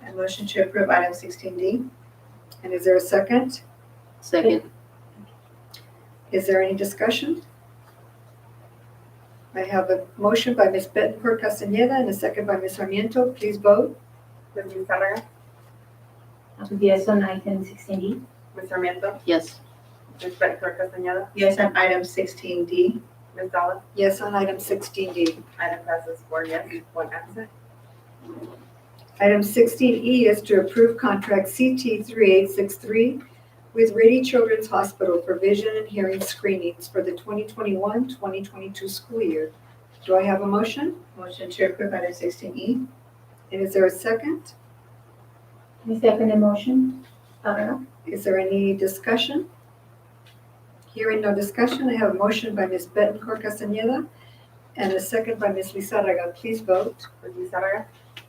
Speaker 6: A motion to approve item 16D.
Speaker 1: And is there a second?
Speaker 3: Second.
Speaker 1: Is there any discussion? I have a motion by Ms. Bettencourt Castañeda and a second by Ms. Sarmiento. Please vote.
Speaker 4: Ms. Lizarraga.
Speaker 8: I vote yes on item 16D.
Speaker 4: Ms. Sarmiento.
Speaker 3: Yes.
Speaker 4: Ms. Bettencourt Castañeda.
Speaker 6: Yes, on item 16D.
Speaker 4: Ms. Gala.
Speaker 1: Yes on item 16D.
Speaker 4: Item passes 4 yes, 1 absent.
Speaker 1: Item 16E is to approve contract CT 3863 with Rady Children's Hospital for vision and hearing screenings for the 2021-2022 school year. Do I have a motion?
Speaker 6: Motion to approve item 16E.
Speaker 1: And is there a second?
Speaker 8: I second the motion. Lizarraga.
Speaker 1: Is there any discussion? Hearing no discussion, I have a motion by Ms. Bettencourt Castañeda and a second by Ms. Lizarraga. Please vote.
Speaker 4: Ms. Lizarraga.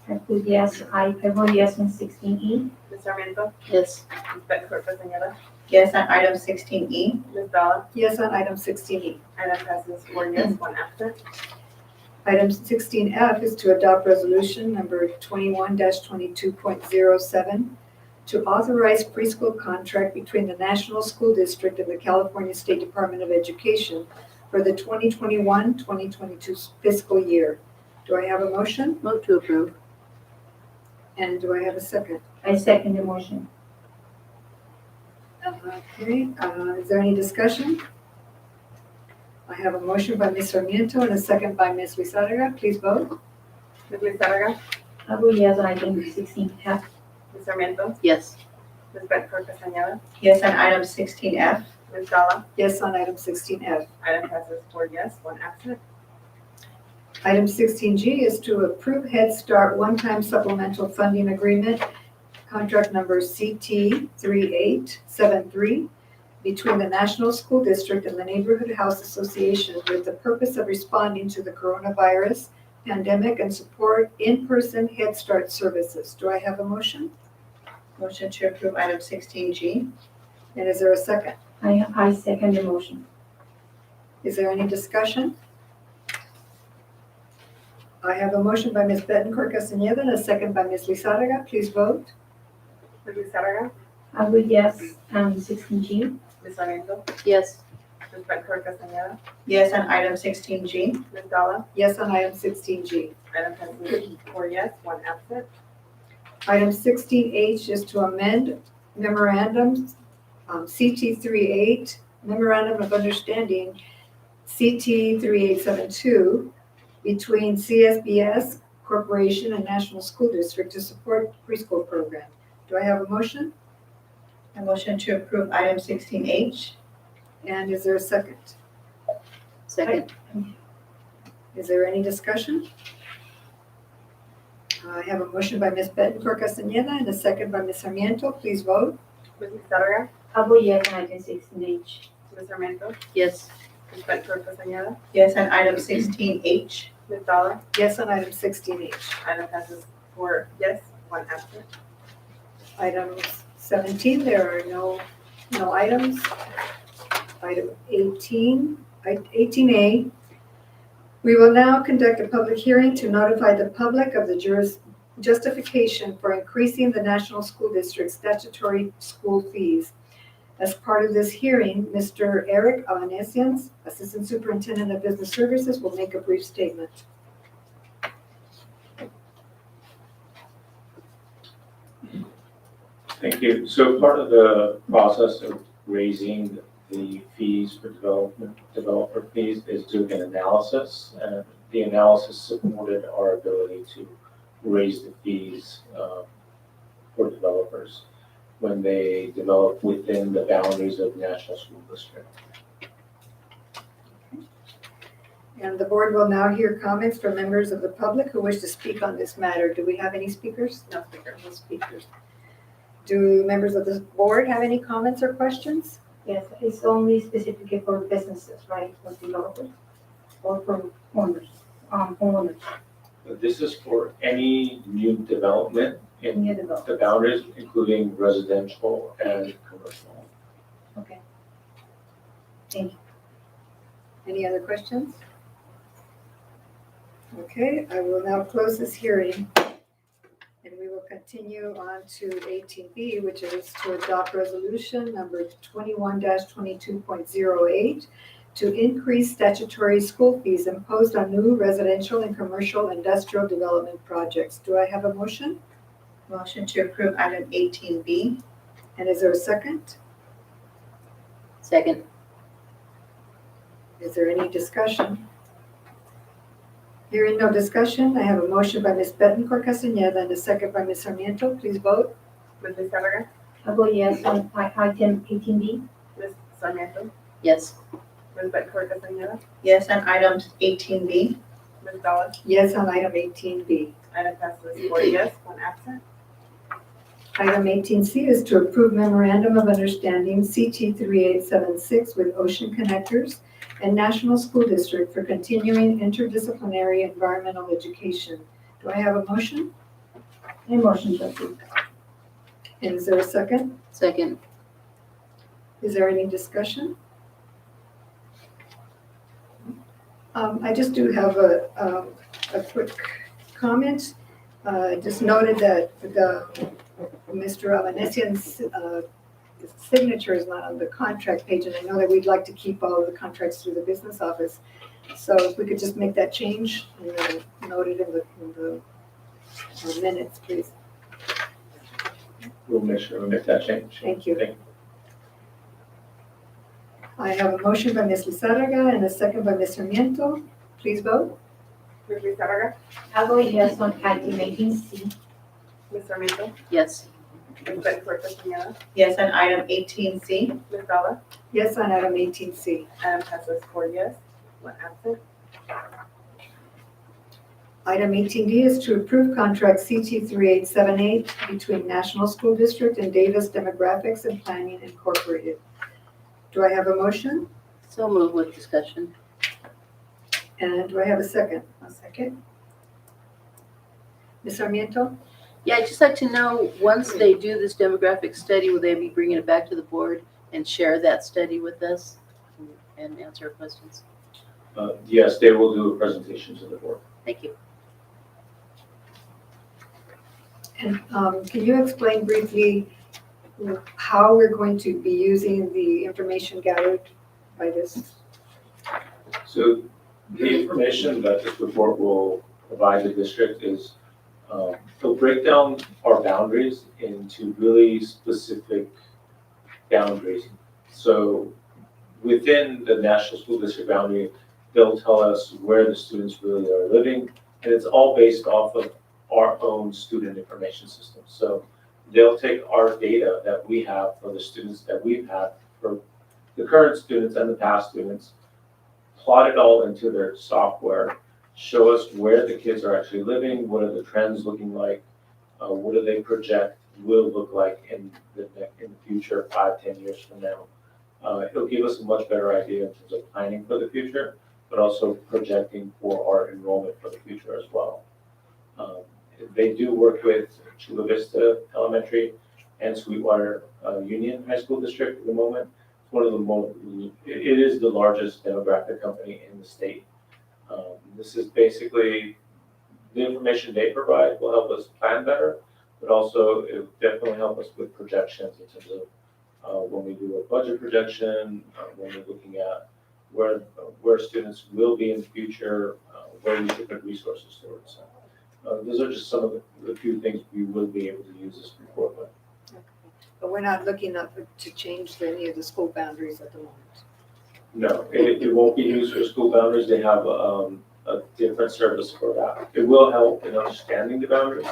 Speaker 8: I vote yes, I vote yes on 16E.
Speaker 4: Ms. Sarmiento.
Speaker 3: Yes.
Speaker 4: Ms. Bettencourt Castañeda.
Speaker 6: Yes, on item 16E.
Speaker 4: Ms. Gala.
Speaker 1: Yes on item 16E.
Speaker 4: Item passes 4 yes, 1 absent.
Speaker 1: Item 16F is to adopt resolution number 21-22.07 to authorize preschool contract between the National School District and the California State Department of Education for the 2021-2022 fiscal year. Do I have a motion?
Speaker 3: Move to approve.
Speaker 1: And do I have a second?
Speaker 8: I second the motion.
Speaker 1: Okay, is there any discussion? I have a motion by Ms. Sarmiento and a second by Ms. Lizarraga. Please vote.
Speaker 4: Ms. Lizarraga.
Speaker 8: I vote yes on item 16F.
Speaker 4: Ms. Sarmiento.
Speaker 3: Yes.
Speaker 4: Ms. Bettencourt Castañeda.
Speaker 6: Yes, on item 16F.
Speaker 4: Ms. Gala.
Speaker 1: Yes on item 16F.
Speaker 4: Item passes 4 yes, 1 absent.
Speaker 1: Item 16G is to approve Head Start one-time supplemental funding agreement, contract number CT 3873, between the National School District and the Neighborhood House Association with the purpose of responding to the coronavirus pandemic and support in-person Head Start services. Do I have a motion?
Speaker 6: Motion to approve item 16G.
Speaker 1: And is there a second?
Speaker 8: I second the motion.
Speaker 1: Is there any discussion? I have a motion by Ms. Bettencourt Castañeda and a second by Ms. Lizarraga. Please vote.
Speaker 4: Ms. Lizarraga.
Speaker 8: I would yes, 16G.
Speaker 4: Ms. Sarmiento,
Speaker 3: Yes.
Speaker 4: Ms. Bettencourt Castañeda,
Speaker 6: Yes, on item 16G.
Speaker 4: Ms. Gala,
Speaker 1: Yes on item 16G.
Speaker 4: item passes 4 yes, 1 absent.
Speaker 1: Item 16H is to amend memorandums, CT 38, Memorandum of Understanding, CT 3872, between CSBS Corporation and National School District to support preschool program. Do I have a motion?
Speaker 6: A motion to approve item 16H.
Speaker 1: And is there a second?
Speaker 3: Second.
Speaker 1: Is there any discussion? I have a motion by Ms. Bettencourt Castañeda and a second by Ms. Sarmiento. Please vote.
Speaker 4: Ms. Sarmiento,
Speaker 8: I would yes on item 16H.
Speaker 4: Ms. Sarmiento,
Speaker 3: Yes.
Speaker 4: Ms. Bettencourt Castañeda,
Speaker 6: Yes, on item 16H.
Speaker 4: Ms. Gala,
Speaker 1: Yes on item 16H.
Speaker 4: item passes 4 yes, 1 absent.
Speaker 1: Item 17, there are no items. Item 18A, we will now conduct a public hearing to notify the public of the justification for increasing the National School District statutory school fees. As part of this hearing, Mr. Eric Avanesians, Assistant Superintendent of Business Services, will make a brief statement.
Speaker 10: Thank you. So part of the process of raising the fees for developer fees is doing an analysis, and the analysis supported our ability to raise the fees for developers when they develop within the boundaries of National School District.
Speaker 1: And the board will now hear comments from members of the public who wish to speak on this matter. Do we have any speakers?
Speaker 4: No speaker.
Speaker 1: No speakers. Do members of the board have any comments or questions?
Speaker 8: Yes, it's only specifically for businesses, right, for developers or for owners, homeowners,
Speaker 10: This is for any new development in
Speaker 8: new
Speaker 10: the
Speaker 8: developers.
Speaker 10: boundaries, including residential and commercial.
Speaker 8: Okay.
Speaker 1: Any other questions? Okay, I will now close this hearing. And we will continue on to 18B, which is to adopt resolution number 21-22.08 to increase statutory school fees imposed on new residential and commercial industrial development projects. Do I have a motion?
Speaker 6: Motion to approve item 18B.
Speaker 1: And is there a second?
Speaker 3: Second.
Speaker 1: Is there any discussion? Hearing no discussion, I have a motion by Ms. Bettencourt Castañeda and a second by Ms. Sarmiento. Please vote.
Speaker 4: Ms. Sarmiento,
Speaker 8: I vote yes on item 18B.
Speaker 4: Ms. Sarmiento,
Speaker 3: Yes.
Speaker 4: Ms. Bettencourt Castañeda,
Speaker 6: Yes, on item 18B.
Speaker 4: Ms. Gala,
Speaker 1: Yes on item 18B.
Speaker 4: item passes 4 yes, 1 absent.
Speaker 1: Item 18C is to approve memorandum of understanding CT 3876 with Ocean Connectors and National School District for continuing interdisciplinary environmental education. Do I have a motion?
Speaker 8: A motion to approve.
Speaker 1: And is there a second?
Speaker 3: Second.
Speaker 1: Is there any discussion? I just do have a quick comment. Just noted that Mr. Avanesian's signature is not on the contract page, and I know that we'd like to keep all of the contracts through the business office. So if we could just make that change and note it in the minutes, please.
Speaker 10: We'll make sure we make that change.
Speaker 1: Thank you.
Speaker 10: Thank you.
Speaker 1: I have a motion by Ms. Lizarraga and a second by Ms. Sarmiento. Please vote.
Speaker 4: Ms. Sarmiento,
Speaker 8: I vote yes on item 18C.
Speaker 4: Ms. Sarmiento,
Speaker 3: Yes.
Speaker 4: Ms. Bettencourt Castañeda,
Speaker 6: Yes, on item 18C.
Speaker 4: Ms. Gala,
Speaker 1: Yes on item 18C.
Speaker 4: item passes 4 yes, 1 absent.
Speaker 1: Item 18D is to approve contract CT 3878 between National School District and Davis Demographics and Planning Incorporated. Do I have a motion?
Speaker 3: So move with discussion.
Speaker 1: And do I have a second?
Speaker 6: A second.
Speaker 1: Ms. Sarmiento?
Speaker 3: Yeah, I'd just like to know, once they do this demographic study, will they be bringing it back to the board and share that study with us and answer our questions?
Speaker 10: Yes, they will do a presentation to the board.
Speaker 3: Thank you.
Speaker 1: And can you explain briefly how we're going to be using the information gathered by this.
Speaker 10: So the information that this report will provide the district is, it'll break down our boundaries into really specific boundaries. So within the National School District boundary, they'll tell us where the students really are living, and it's all based off of our own student information system. So they'll take our data that we have for the students that we've had, for the current students and the past students, plot it all into their software, show us where the kids are actually living, what are the trends looking like, what do they project will look like in the future, 5-10 years from now. It'll give us a much better idea in terms of planning for the future, but also projecting for our enrollment for the future as well. They do work with Chula Vista Elementary and Sweetwater Union High School District at the moment. It's one of the most, it is the largest demographic company in the state. This is basically, the information they provide will help us plan better, but also it will definitely help us with projections in terms of when we do a budget projection, when we're looking at where students will be in the future, where we should put resources towards. Those are just some of the few things we will be able to use this report with.
Speaker 1: But we're not looking up to change any of the school boundaries at the moment.
Speaker 10: No, it won't be used for school boundaries. They have a different service for that. It will help in understanding the boundaries,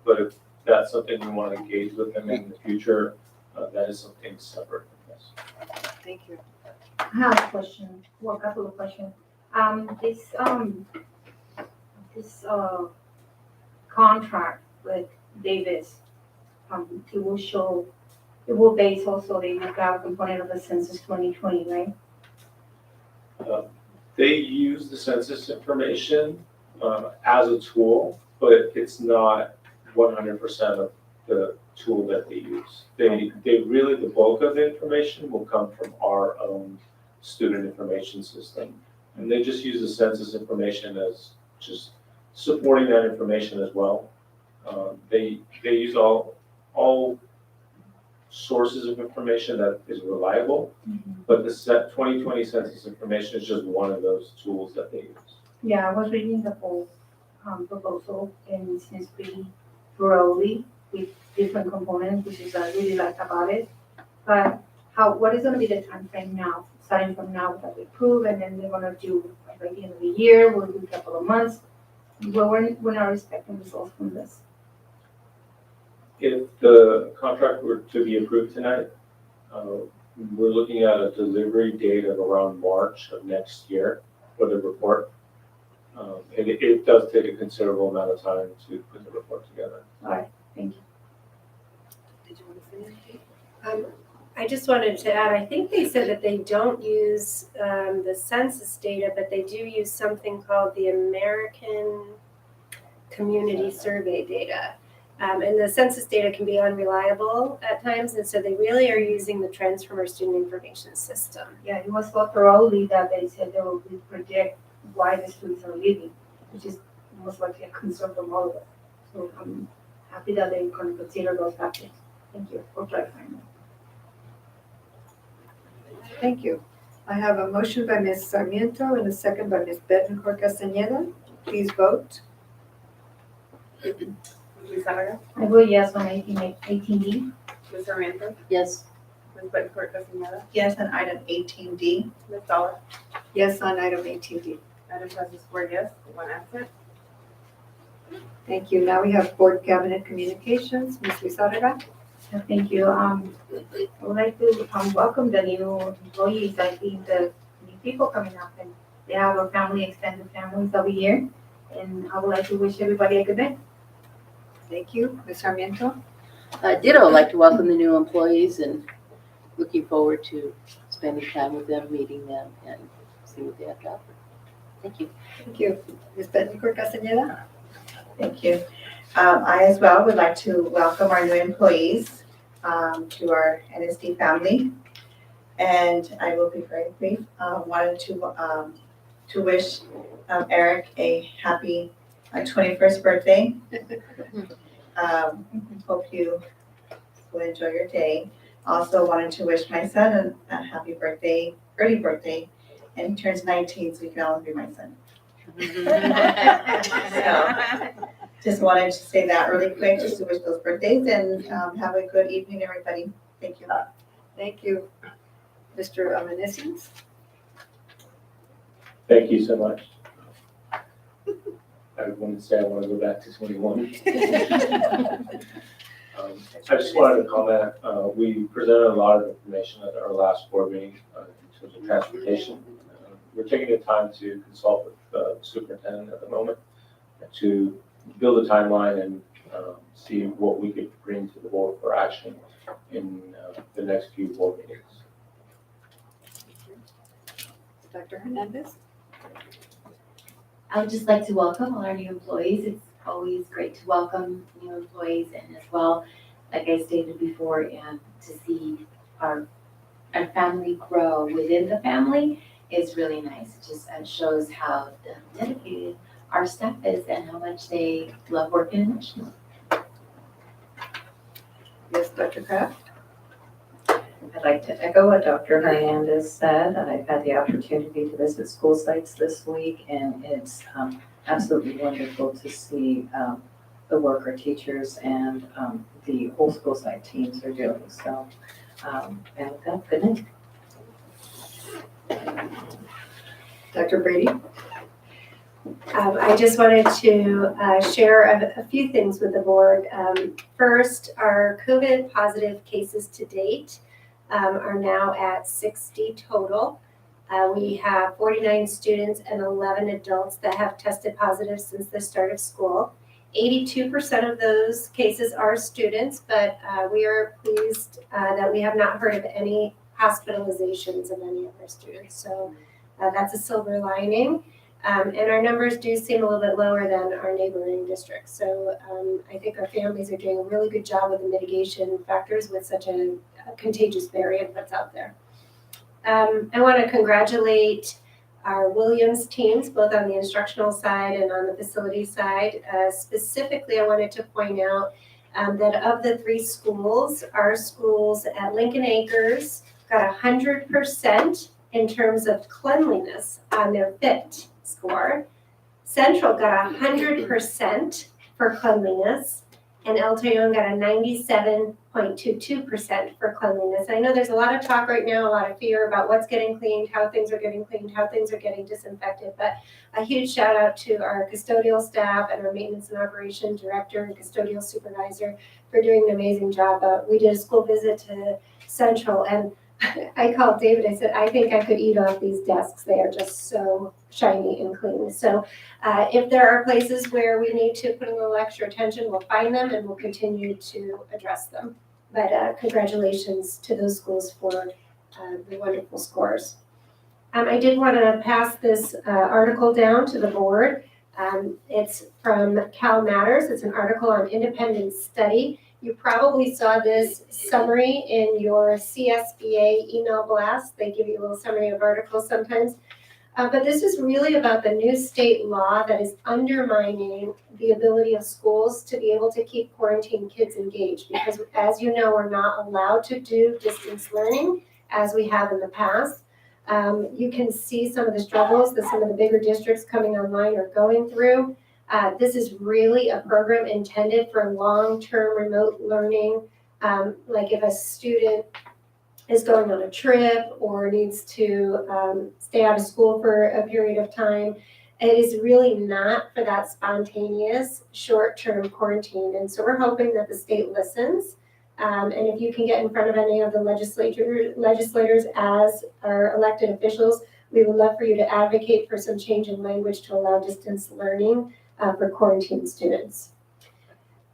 Speaker 10: but if that's something we want to engage with them in the future, that is something separate from this.
Speaker 1: Thank you.
Speaker 8: I have a question, well, a couple of questions. This contract with Davis, it will base also the McLeod component of the Census 2020, right?
Speaker 10: They use the census information as a tool, but it's not 100% of the tool that they use. They really, the bulk of the information will come from our own student information system. And they just use the census information as just supporting that information as well. They use all sources of information that is reliable, but the 2020 census information is just one of those tools that they use.
Speaker 8: Yeah, I was reading the whole proposal, and it seems pretty thoroughly with different components, which is I really like about it. But what is gonna be the time frame now, starting from now that we approve, and then they're gonna do like by the end of the year, we'll do a couple of months. When are we expecting results from this?
Speaker 10: If the contract were to be approved tonight, we're looking at a delivery date of around March of next year for the report. And it does take a considerable amount of time to put the report together.
Speaker 8: All right, thank you.
Speaker 1: Did you want to say anything?
Speaker 5: I just wanted to add, I think they said that they don't use the census data, but they do use something called the American Community Survey data. And the census data can be unreliable at times, and so they really are using the trends from our student information system.
Speaker 8: Yeah, it was so thoroughly that they said they will predict why the students are leaving, which is most likely a concern from all of us. So I'm happy that they can consider those factors. Thank you for clarifying that.
Speaker 1: Thank you. I have a motion by Ms. Sarmiento and a second by Ms. Bettencourt Castañeda. Please vote.
Speaker 4: Ms. Zárraga,
Speaker 8: I vote yes on 18D.
Speaker 4: Ms. Sarmiento,
Speaker 3: Yes,
Speaker 4: Ms. Bettencourt Castañeda,
Speaker 6: Yes, on item 18D.
Speaker 4: Ms. Dollar.
Speaker 1: Yes on item 18D.
Speaker 4: Item passes 4 yes, 1 absent.
Speaker 1: Thank you. Now we have board cabinet communications. Ms. Lizarraga.
Speaker 8: Thank you. I would like to welcome the new employees. I think the new people coming up, and they have a family, extended families every year. And I would like to wish everybody a good day.
Speaker 1: Thank you. Ms. Sarmiento.
Speaker 3: ditto, I'd like to welcome the new employees and looking forward to spending time with them, meeting them, and see what they have to offer. Thank you.
Speaker 1: Thank you. Ms. Bettencourt Castañeda.
Speaker 6: Thank you. I as well would like to welcome our new employees to our NSD family. And I will be very brief. Wanted to wish Eric a happy 21st birthday. Hope you school, enjoy your day. Also wanted to wish my son a happy birthday, early birthday, and he turns 19, so he can always be my son. Just wanted to say that really quick, just to wish those birthdays, and have a good evening, everybody. Thank you.
Speaker 1: Thank you. Mr. Amanuensis?
Speaker 10: Thank you so much. I wanted to say I want to go back to 21. I just wanted to comment, we presented a lot of information at our last board meeting in terms of transportation. We're taking the time to consult with the superintendent at the moment to build a timeline and see what we could bring to the board for action in the next few board meetings.
Speaker 1: Dr. Hernandez?
Speaker 2: I would just like to welcome all our new employees. It's always great to welcome new employees and as well, like I stated before, and to see our family grow within the family is really nice. It just shows how dedicated our staff is and how much they love working in National.
Speaker 1: Yes, Dr. Kraft?
Speaker 9: I'd like to echo what Dr. Hernandez said. I've had the opportunity to visit school sites this week, and it's absolutely wonderful to see the work our teachers and the whole school site teams are doing. So, and with that, good night.
Speaker 1: Dr. Brady?
Speaker 5: I just wanted to share a few things with the board. First, our COVID positive cases to date are now at 60 total. We have 49 students and 11 adults that have tested positive since the start of school. 82% of those cases are students, but we are pleased that we have not heard of any hospitalizations of any of our students. So that's a silver lining. And our numbers do seem a little bit lower than our neighboring districts. So I think our families are doing a really good job with the mitigation factors with such a contagious variant that's out there. I want to congratulate our Williams teams, both on the instructional side and on the facility side. Specifically, I wanted to point out that of the 3 schools, our schools at Lincoln Acres got 100% in terms of cleanliness on their FIT score. Central got 100% for cleanliness, and El Tejon got a 97.22% for cleanliness. I know there's a lot of talk right now, a lot of fear about what's getting cleaned, how things are getting cleaned, how things are getting disinfected, but a huge shout out to our custodial staff and our maintenance and operations director and custodial supervisor for doing an amazing job. We did a school visit to Central, and I called David, I said, I think I could eat off these desks. They are just so shiny and clean. So if there are places where we need to put a little extra attention, we'll find them and we'll continue to address them. But congratulations to those schools for the wonderful scores. I did want to pass this article down to the board. It's from Cal Matters. It's an article on independent study. You probably saw this summary in your CSBA email blast. They give you a little summary of articles sometimes. But this is really about the new state law that is undermining the ability of schools to be able to keep quarantined kids engaged. Because as you know, we're not allowed to do distance learning as we have in the past. You can see some of the struggles that some of the bigger districts coming online are going through. This is really a program intended for long-term remote learning. Like if a student is going on a trip or needs to stay out of school for a period of time, it is really not for that spontaneous short-term quarantine. And so we're hoping that the state listens. And if you can get in front of any of the legislators as our elected officials, we would love for you to advocate for some change in language to allow distance learning for quarantine students.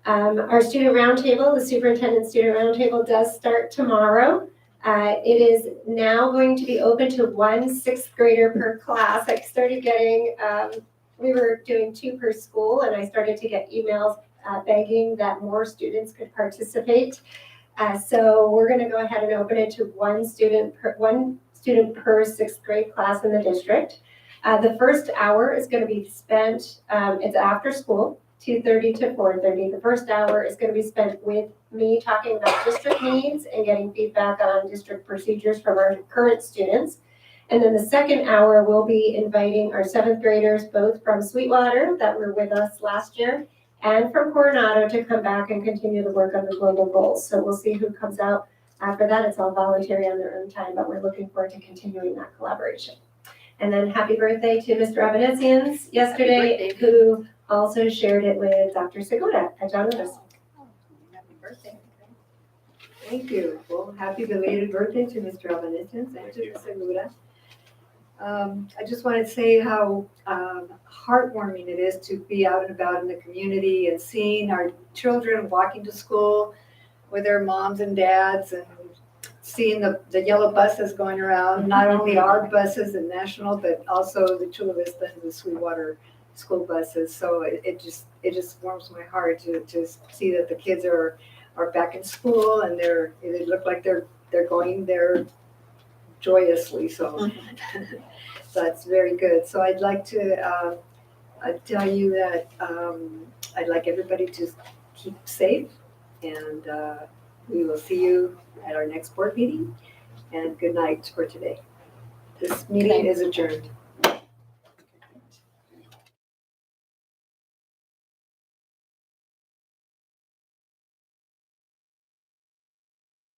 Speaker 5: Our student roundtable, the superintendent student roundtable, does start tomorrow. It is now going to be open to 1 6th grader per class. I started getting, we were doing 2 per school, and I started to get emails begging that more students could participate. So we're going to go ahead and open it to 1 student per 6th grade class in the district. The first hour is going to be spent, it's after school, 2:30 to 4:30. The first hour is going to be spent with me talking about district needs and getting feedback on district procedures from our current students. And then the second hour, we'll be inviting our seventh graders, both from Sweetwater that were with us last year and from Coronado, to come back and continue the work on the global goals. So we'll see who comes out after that. It's all voluntary on their own time, but we're looking forward to continuing that collaboration. And then happy birthday to Mr. Evanesians yesterday,
Speaker 3: birthday.
Speaker 5: who also shared it with Dr. Segura at John Lewis.
Speaker 3: Happy birthday.
Speaker 1: Thank you. Well, happy belated birthday to Mr. Albanesians and to Ms. Segura. I just wanted to say how heartwarming it is to be out and about in the community and seeing our children walking to school with their moms and dads, and seeing the yellow buses going around, not only our buses and National, but also the Chula Vista and the Sweetwater school buses. So it just warms my heart to see that the kids are back in school, and they look like they're going there joyously. So that's very good. So I'd like to tell you that I'd like everybody to keep safe, and we will see you at our next board meeting. And good night for today. This meeting is adjourned.